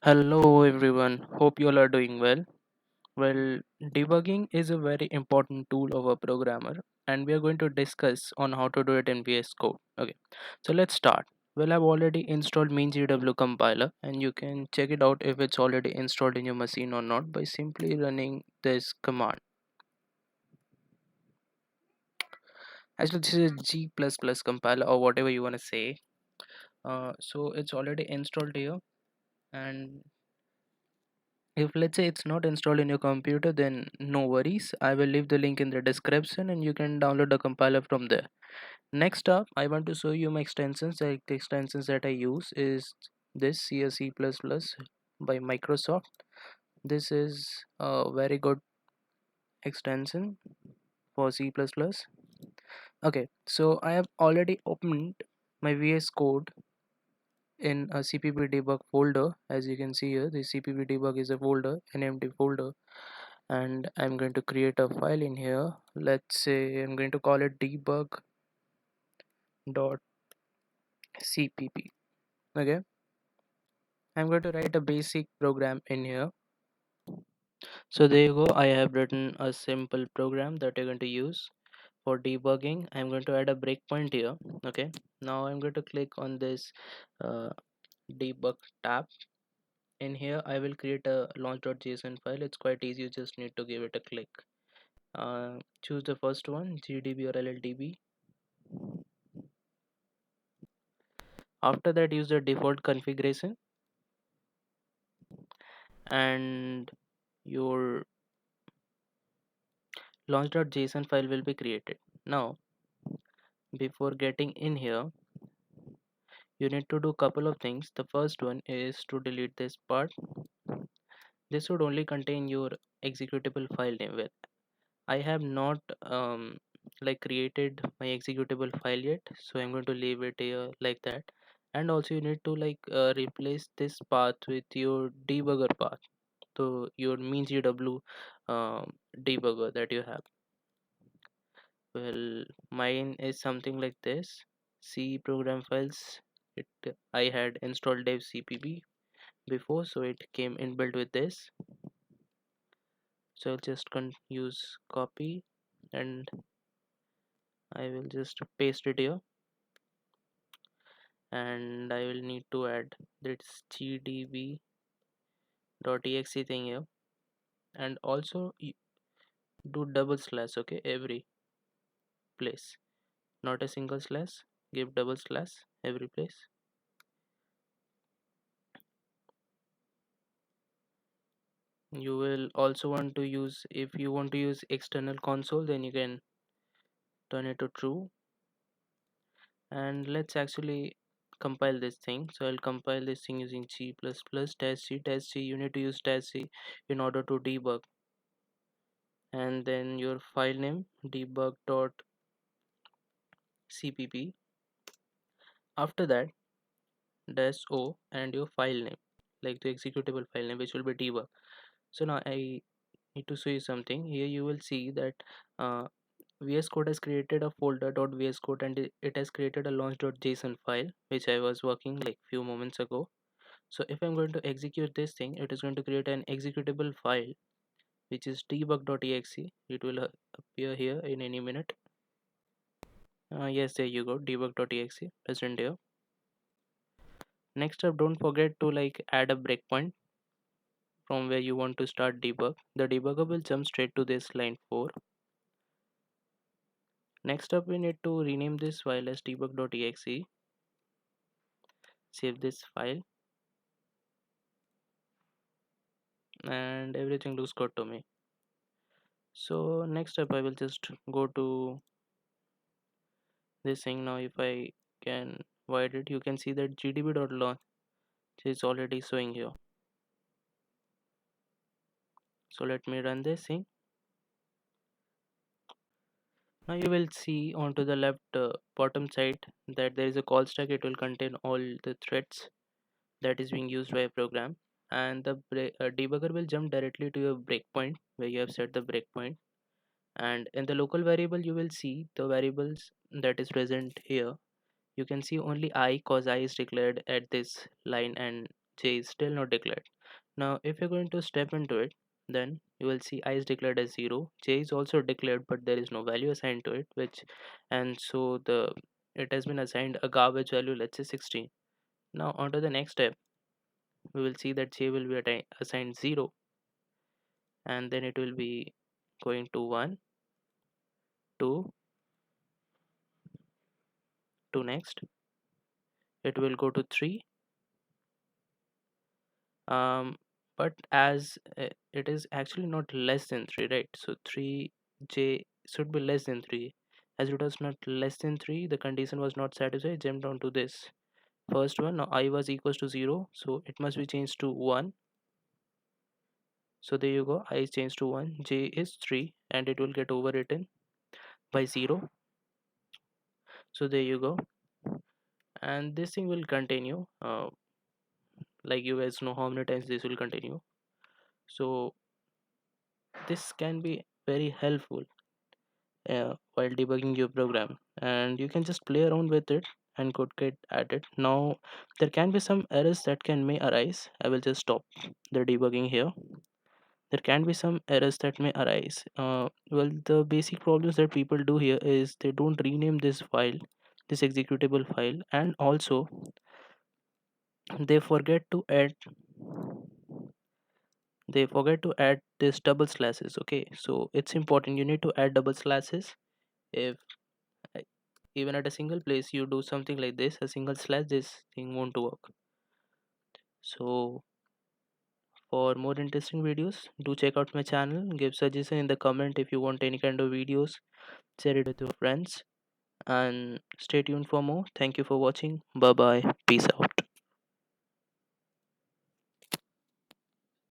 Hello everyone, hope you all are doing well. Well, debugging is a very important tool of a programmer and we are going to discuss on how to do it in VS Code. Okay, so let's start. Well, I've already installed MeanGW compiler and you can check it out if it's already installed in your machine or not by simply running this command. Actually, this is G++ compiler or whatever you want to say. So it's already installed here, and if let's say it's not installed in your computer, then no worries. I will leave the link in the description and you can download the compiler from there. Next up, I want to show you my extensions. Like the extensions that I use is this C++ by Microsoft. This is a very good extension for C++. Okay, so I have already opened my VS Code in a CPP debug folder. As you can see here, the CPP debug is a folder, an empty folder, and I'm going to create a file in here. Let's say I'm going to call it debug.cpp. Okay, I'm going to write a basic program in here. So there you go, I have written a simple program that you're going to use for debugging. I'm going to add a breakpoint here. Okay, now I'm going to click on this uh, debug tab. In here I will create a launch.json file. It's quite easy, you just need to give it a click. Choose the first one, gdb or lldb. After that, use the default configuration and your launch.json file will be created. Now, before getting in here, you need to do couple of things. The first one is to delete this part. This would only contain your executable file name. Well, I have not like created my executable file yet, so I'm going to leave it here like that. And also you need to replace this path with your debugger path, so your mean.gw debugger that you have. Well, mine is something like this. C program files. I had installed dev cpp before, so it came inbuilt with this. So I'll just use copy and I will just paste it here, and I will need to add this gdb.exe thing here, and also do double slash. Okay, every place, not a single slash, give double slash every place. You will also want to use, if you want to use external console, then you can turn it to true. And let's actually compile this thing. So I'll compile this thing using g++ dash c. You need to use dash c in order to debug, and then your file name debug.cpp. After that, dash o and your file name, like the executable file name, which will be debug. So now I need to show you something. Here you will see that VS Code has created a folder .vs code, and it has created a launch.json file which I was working like few moments ago. So if I'm going to execute this thing, it is going to create an executable file which is debug.exe. It will appear here in any minute. Yes, there you go, debug.exe present here. Next up, don't forget to add a breakpoint from where you want to start debug. The debugger will jump straight to this line 4. Next up, we need to rename this file as debug.exe. Save this file, and everything looks good to me. So next up, I will just go to this thing. Now if I can void it, you can see that gdb.launch is already showing here. So let me run this thing. Now you will see onto the left bottom side that there is a call stack. It will contain all the threads that is being used by a program, and the debugger will jump directly to your breakpoint where you have set the breakpoint. And in the local variable, you will see the variables that is present here. You can see only I, cause I is declared at this line, and j is still not declared. Now if you're going to step into it, then you will see I is declared as 0, j is also declared, but there is no value assigned to it, which, and so the it has been assigned a garbage value, let's say 16. Now on to the next step, we will see that j will be assigned 0, and then it will be going to 1, 2, to next it will go to 3, um but as it is actually not less than 3, right? So 3j should be less than 3. As it was not less than 3, the condition was not satisfied, jumped on to this first one. Now I was equals to 0, so it must be changed to 1. So there you go, I is changed to 1, j is 3, and it will get overwritten by 0. So there you go, and this thing will continue, like you guys know how many times this will continue. So this can be very helpful while debugging your program, and you can just play around with it and could get at it. Now there can be some errors that can may arise. I will just stop the debugging here. There can be some errors that may arise. Well, the basic problems that people do here is they don't rename this file, this executable file, and also they forget to add this double slashes. Okay, so it's important, you need to add double slashes. If uh, even at a single place you do something like this, a single slash, this thing won't work. So for more interesting videos, do check out my channel, give suggestion in the comment if you want any kind of videos, share it with your friends, and stay tuned for more. Thank you for watching. Bye bye, peace out.